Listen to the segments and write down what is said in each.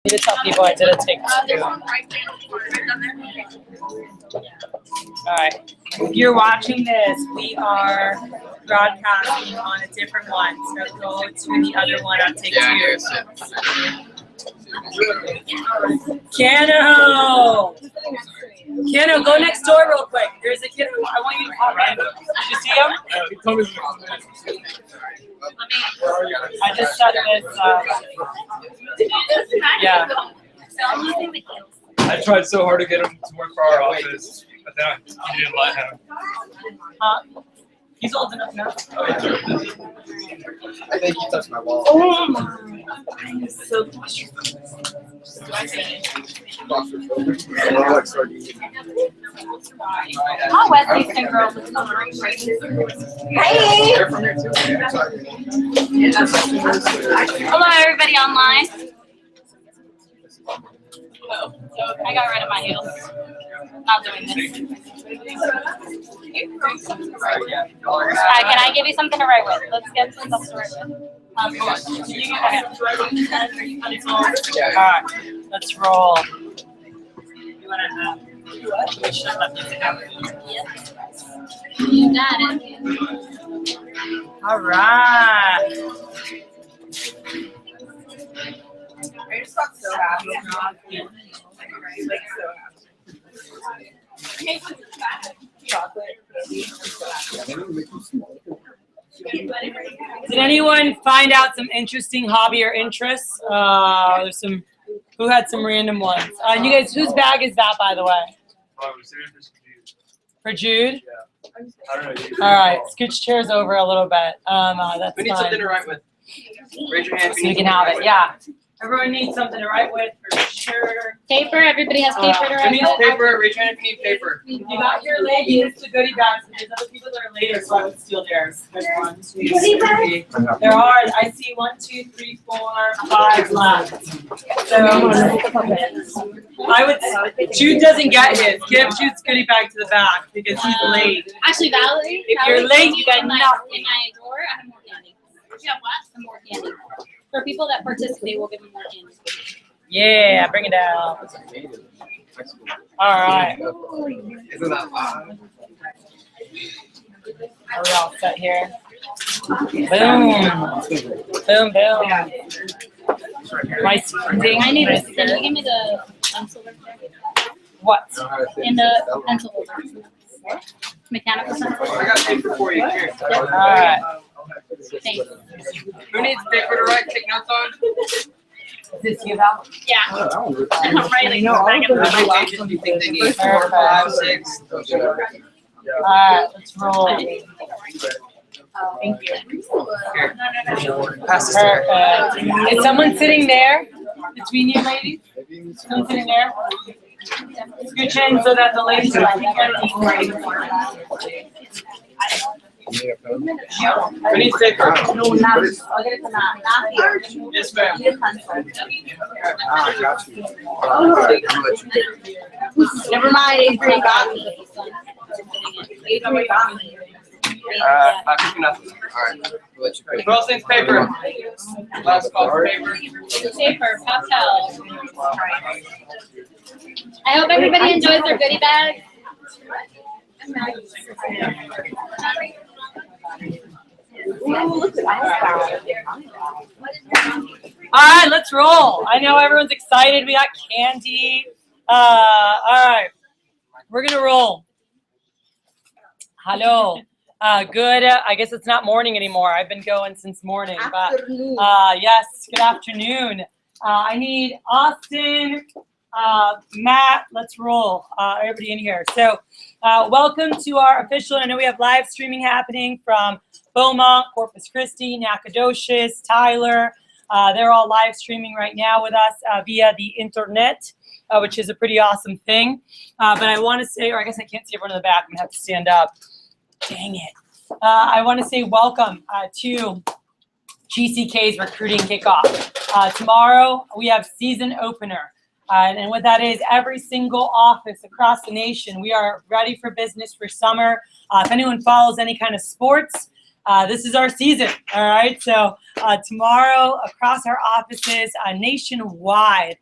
need to tell people I did a take-two. Alright. If you're watching this, we are broadcasting on a different one. So go to the other one on take-two. Kano! Kano, go next door real quick. There's a kid. I want you to pop in. Did you see him? I just shut this. Yeah. I tried so hard to get him to work for our office, but then he didn't let him. Huh? He's old enough now. I think he touched my wall. I'm so claustrophobic. Oh, Wesley's and girls. Hey! Hello, everybody online. I got rid of my heels. Not doing this. Can I give you something to write with? Let's get some stuff to write with. Alright, let's roll. You want to You got it. Alright. I just got so happy. Like so happy. Chocolate. Did anyone find out some interesting hobby or interests? There's some. Who had some random ones? And you guys, whose bag is that, by the way? For Jude? Yeah. I don't know. All right, scooch chairs over a little bit. That's We need fine. something to write with. Raise your hand. So you can have it. Yeah. Everyone needs something to write with for sure. Paper. Everybody has paper to Who write needs with. paper? Raise your hand if you need paper. You got your ladies, the goodie bags. And there's other people that are later, so I would steal theirs. There's 1, 2, 3. There are. I see 1, 2, 3, 4, 5 left. So I would. Jude doesn't get his. Give Jude's goodie bag to the back because he's late. Actually, Valerie. If you're late, you got in my nothing. drawer, I have more candy. You have what? Some more candy. For people that participate, we'll give them more candy. Yeah, bring it down. All right. Isn't that loud? Are we all set here? Boom. Boom, boom. Nice. I need this. Can you give me the pencil right there? What? And the pencil holder. Mechanical pencil. I got paper for you. Here. All right. Thanks. Who needs paper to write? Take notes on? Is this you, Val? Yeah. I'm writing. How many pages do you think they need? 4, 5, 6? All right, let's roll. Thank you. Here. Pass this to her. Perfect. Is someone sitting there between you ladies? Someone sitting there? Scooch in so that the ladies are Who needs paper? No, not. I'll get it to Matt. Not here. Yes, ma'am. Need a pencil. I got you. Never mind, Adrian got me. Adrian got me. Not picking up. All right. We'll let you pick. Who else needs paper? Last call for paper. Paper, pastel. I hope everybody enjoys their goodie bag. Ooh, look at that. All right, let's roll. I know everyone's excited. We got candy. All right, we're gonna roll. Hello. Good. I guess it's not morning anymore. I've been going since morning. Afternoon. But yes, good afternoon. I need Austin, Matt. Let's roll. Everybody in here. So, welcome to our official. I know we have live streaming happening from Beaumont, Corpus Christi, Nacogdoches, Tyler. They're all live streaming right now with us via the internet, which is a pretty awesome thing. But I want to say, or I guess I can't see everyone in the back. I'm gonna have to stand up. Dang it. I want to say welcome to GCK's recruiting kickoff. Tomorrow we have season opener. And what that is, every single office across the nation, we are ready for business for summer. If anyone follows any kind of sports, this is our season, all right? So tomorrow across our offices nationwide,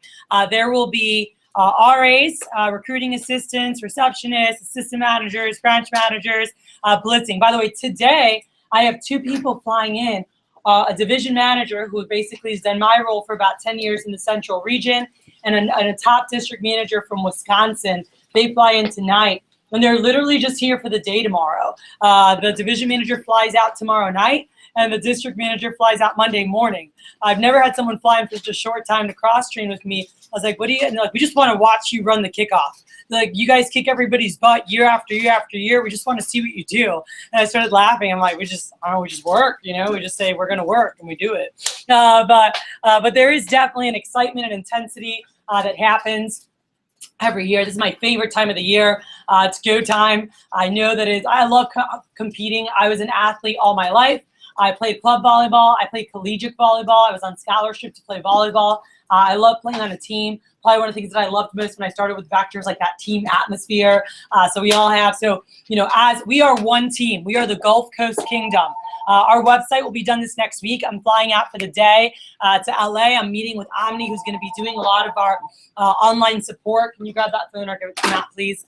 there will be RAs, recruiting assistants, receptionists, assistant managers, branch managers, blitzing. By the way, today I have 2 people flying in, a division manager who basically has done my role for about 10 years in the central region, and a top district manager from Wisconsin. They fly in tonight. And they're literally just here for the day tomorrow. The division manager flies out tomorrow night, and the district manager flies out Monday morning. I've never had someone fly in for such a short time to cross train with me. I was like, what do you, and they're like, we just want to watch you run the kickoff. They're like, you guys kick everybody's butt year after year after year. We just want to see what you do. And I started laughing. I'm like, we just work, you know, we just say we're going to work and we do it. But there is definitely an excitement and intensity that happens every year. This is my favorite time of the year. It's go time. I know that I love competing. I was an athlete all my life. I played club volleyball. I played collegiate volleyball. I was on scholarship to play volleyball. I love playing on a team. Probably one of the things that I loved most when I started with Vector is like that team atmosphere. So we all have, so, you know, as we are one team, we are the Gulf Coast Kingdom. Our website will be done this next week. I'm flying out for the day to LA. I'm meeting with Omni, who's going to be doing a lot of our online support. Can you grab that phone or give it to Matt, please?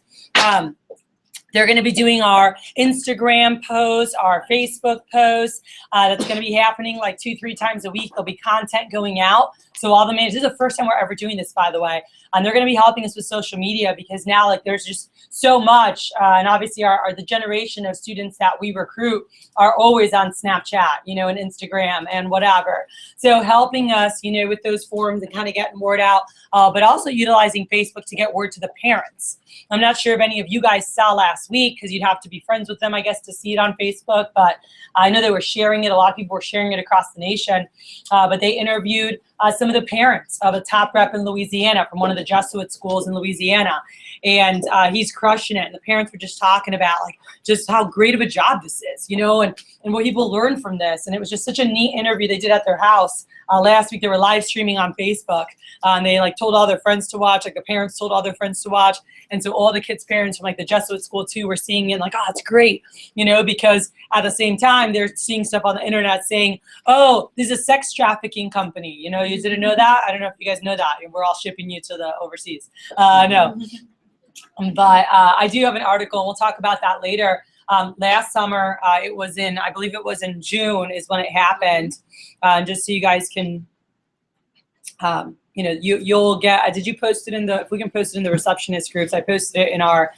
They're going to be doing our Instagram posts, our Facebook posts. That's going to be happening like 2-3 times a week. There'll be content going out. So all the managers, this is the first time we're ever doing this, by the way. And they're going to be helping us with social media because now like there's just so much. And obviously the generation of students that we recruit are always on Snapchat, you know, and Instagram and whatever. So helping us, you know, with those forums and kind of getting word out, but also utilizing Facebook to get word to the parents. I'm not sure if any of you guys saw last week because you'd have to be friends with them, I guess, to see it on Facebook. But I know they were sharing it. A lot of people were sharing it across the nation. But they interviewed some of the parents of a top rep in Louisiana from one of the Jesuit schools in Louisiana. And he's crushing it. And the parents were just talking about like just how great of a job this is, you know, and what people learn from this. And it was just such a neat interview they did at their house. Last week they were live streaming on Facebook. And they like told all their friends to watch, like the parents told all their friends to watch. And so all the kids' parents from like the Jesuit school too were seeing it like, oh, it's great, you know, because at the same time they're seeing stuff on the internet saying, oh, this is a sex trafficking company. You know, you didn't know that? I don't know if you guys know that. We're all shipping you to the overseas. No. But I do have an article. We'll talk about that later. Last summer, it was in, I believe it was in June is when it happened. Just so you guys can, you know, you'll get, did you post it in the, if we can post it in the receptionist groups, I posted it in our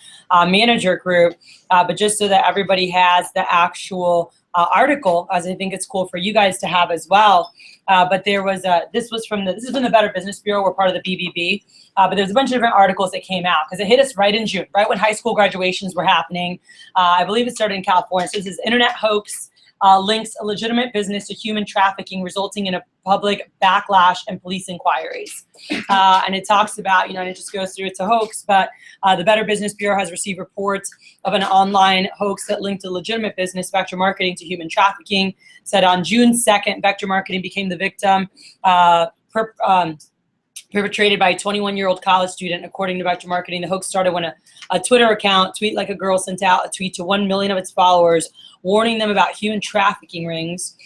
manager group, but just so that everybody has the actual article, as I think it's cool for you guys to have as well. But there was this is from the Better Business Bureau. We're part of the BBB. But there's a bunch of different articles that came out because it hit us right in June, right when high school graduations were happening. I believe it started in California. So this is internet hoax links a legitimate business to human trafficking, resulting in a public backlash and police inquiries. And it talks about, you know, and it just goes through, it's a hoax, but the Better Business Bureau has received reports of an online hoax that linked a legitimate business, Vector Marketing, to human trafficking. Said on June 2nd, Vector Marketing became the victim, perpetrated by a 21-year-old college student, according to Vector Marketing. The hoax started when a Twitter account, Tweet Like a Girl, sent out a tweet to 1 million of its followers, warning them about human trafficking rings,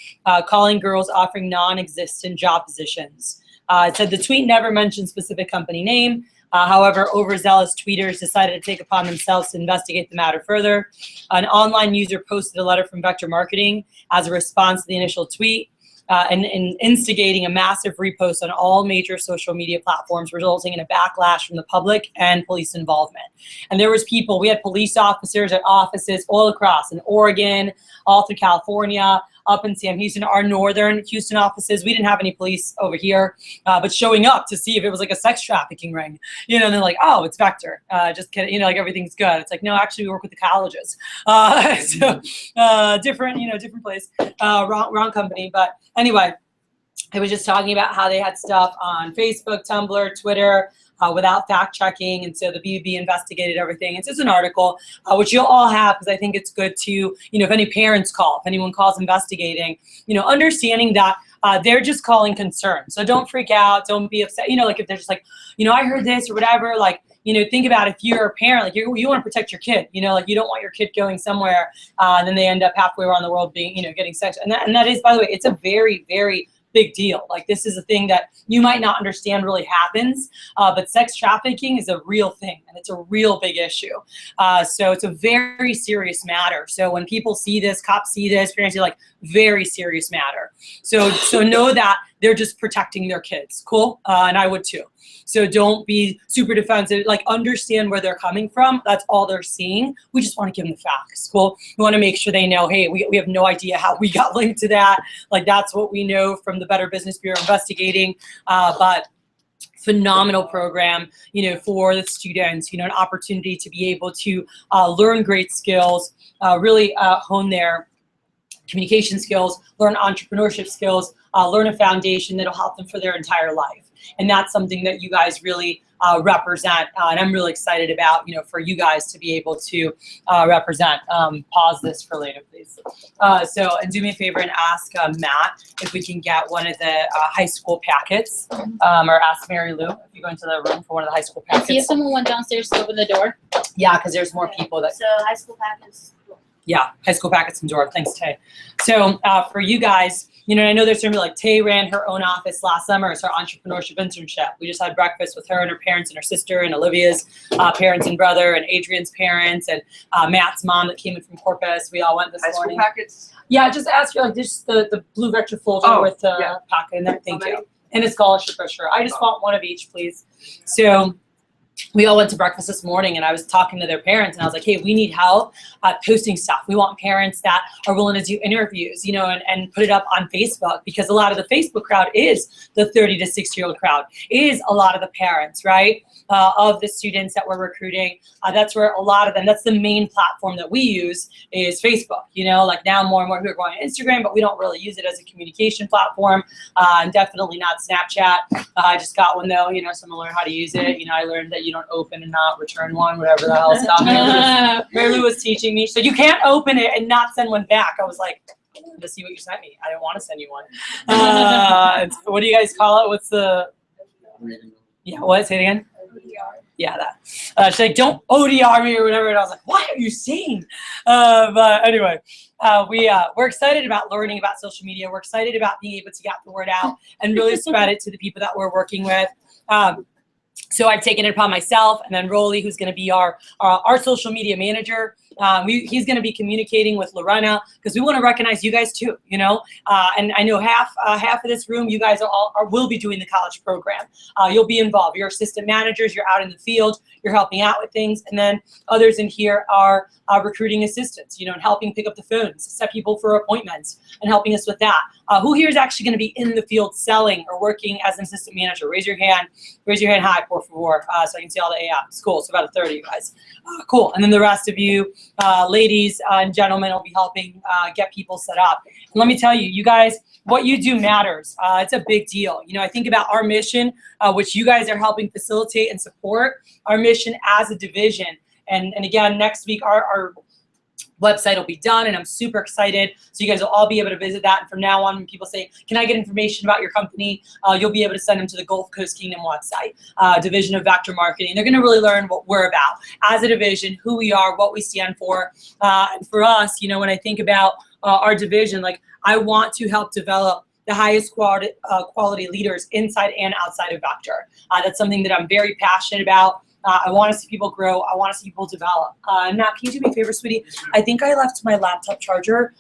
calling girls offering non-existent job positions. It said the tweet never mentioned specific company name. However, overzealous tweeters decided to take upon themselves to investigate the matter further. An online user posted a letter from Vector Marketing as a response to the initial tweet. And instigating a massive repost on all major social media platforms, resulting in a backlash from the public and police involvement. And there was people, we had police officers at offices all across in Oregon, all through California, up in Sam Houston, our northern Houston offices. We didn't have any police over here, but showing up to see if it was like a sex trafficking ring, you know, and they're like, oh, it's Vector. Just kidding, you know, like everything's good. It's like, no, actually we work with the colleges. So different, you know, different place, wrong company. But anyway, I was just talking about how they had stuff on Facebook, Tumblr, Twitter, without fact checking. And so the BBB investigated everything. It's just an article, which you'll all have, because I think it's good to, you know, if any parents call, if anyone calls investigating, you know, understanding that they're just calling concern. So don't freak out. Don't be upset. You know, like if they're just like, you know, I heard this or whatever, like, think about if you're a parent, like you want to protect your kid, like you don't want your kid going somewhere, and then they end up halfway around the world being, getting sex. And that is, by the way, it's a very, very big deal. Like this is a thing that you might not understand really happens, but sex trafficking is a real thing and it's a real big issue. So it's a very serious matter. So when people see this, cops see this, parents are like, very serious matter. So know that they're just protecting their kids. Cool. And I would too. So don't be super defensive, like understand where they're coming from. That's all they're seeing. We just want to give them the facts. Cool. We want to make sure they know, hey, we have no idea how we got linked to that. Like that's what we know from the Better Business Bureau investigating. But phenomenal program, for the students, an opportunity to be able to learn great skills, really hone their communication skills, learn entrepreneurship skills, learn a foundation that'll help them for their entire life. And that's something that you guys really represent. And I'm really excited about, for you guys to be able to represent. Pause this for later, please. And do me a favor and ask Matt if we can get one of the high school packets, or ask Mary Lou if you go into the room for one of the high school packets. See if someone went downstairs to open the door. Yeah, because there's more people that. So high school packets. Yeah, high school packets and door. Thanks, Tay. So for you guys, I know there's somebody like Tay ran her own office last summer. It's her entrepreneurship internship. We just had breakfast with her and her parents and her sister and Olivia's parents and brother and Adrian's parents and Matt's mom that came in from Corpus. We all went this morning. High school packets? Yeah, just ask her, like, just the blue vector folder with the packet in there. Thank you. And a scholarship brochure. I just want one of each, please. So we all went to breakfast this morning and I was talking to their parents and I was like, hey, we need help posting stuff. We want parents that are willing to do interviews, and put it up on Facebook, because a lot of the Facebook crowd is the 30 to 60-year-old crowd, is a lot of the parents, right, of the students that we're recruiting. That's where a lot of them, that's the main platform that we use is Facebook. Like now more and more people are going on Instagram, but we don't really use it as a communication platform, and definitely not Snapchat. I just got one though, so I'm gonna learn how to use it. I learned that you don't open and not return one, whatever the hell stuff. Mary Lou was teaching me. So you can't open it and not send one back. I was like, I wanted to see what you sent me. I didn't want to send you one. What do you guys call it? What's the? Yeah, what? Say it again. ODR. Yeah, that. She's like, don't ODR me or whatever. And I was like, what are you saying? But anyway, we're excited about learning about social media. We're excited about being able to get the word out and really spread it to the people that we're working with. So I've taken it upon myself, and then Rolly, who's going to be our social media manager. He's going to be communicating with Lorena, because we want to recognize you guys too, and I know half of this room, you guys will be doing the college program. You'll be involved. You're assistant managers. You're out in the field. You're helping out with things. And then others in here are recruiting assistants, and helping pick up the phones, set people for appointments, and helping us with that. Who here is actually going to be in the field selling or working as an assistant manager? Raise your hand. Raise your hand high, por favor, so I can see all the AMs. Cool. So about a third of you guys. Cool. And then the rest of you, ladies and gentlemen, will be helping get people set up. And let me tell you, you guys, what you do matters. It's a big deal. I think about our mission, which you guys are helping facilitate and support, our mission as a division. And again, next week, our website will be done, and I'm super excited. So you guys will all be able to visit that. And from now on, when people say, can I get information about your company? You'll be able to send them to the Gulf Coast Kingdom website, Division of Vector Marketing. They're going to really learn what we're about as a division, who we are, what we stand for. And for us, when I think about our division, like I want to help develop the highest quality leaders inside and outside of Vector. That's something that I'm very passionate about. I want to see people grow. I want to see people develop. Now, can you do me a favor, sweetie? I think I left my laptop charger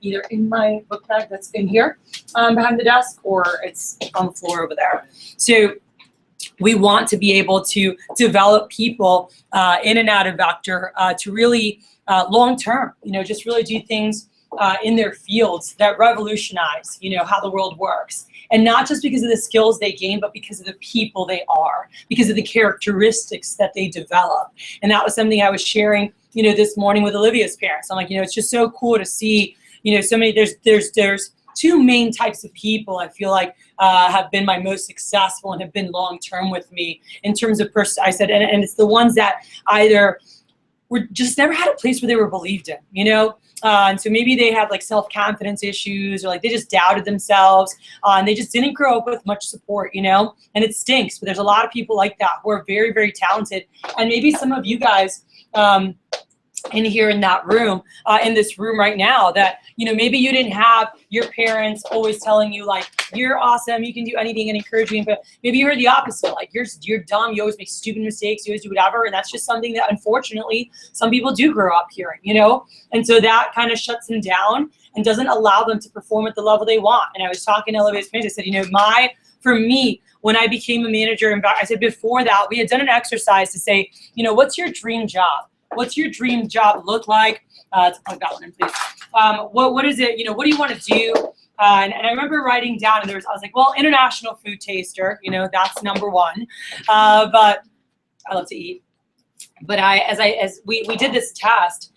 either in my book bag that's in here behind the desk, or it's on the floor over there. So we want to be able to develop people in and out of Vector to really long term, just really do things in their fields that revolutionize, how the world works. And not just because of the skills they gain, but because of the people they are, because of the characteristics that they develop. And that was something I was sharing, this morning with Olivia's parents. I'm like, it's just so cool to see, so many, there's two main types of people I feel like have been my most successful and have been long-term with me in terms of I said, and it's the ones that either were just never had a place where they were believed in, And so maybe they had like self-confidence issues, or like they just doubted themselves, and they just didn't grow up with much support, you know, and it stinks. But there's a lot of people like that who are very, very talented. And maybe some of you guys in here in that room, in this room right now, that, you know, maybe you didn't have your parents always telling you like, you're awesome, you can do anything, and encouraging, but maybe you heard the opposite, like you're dumb, you always make stupid mistakes, you always do whatever. And that's just something that unfortunately some people do grow up hearing, you know. And so that kind of shuts them down and doesn't allow them to perform at the level they want. And I was talking to Elevated Parents, I said, you know, for me, when I became a manager, and I said before that, we had done an exercise to say, you know, what's your dream job? What's your dream job look like? Let's plug that one in, please. What is it? You know, what do you want to do? And I remember writing down, and I was like, well, international food taster. You know, that's number one. But I love to eat. But as we did this test,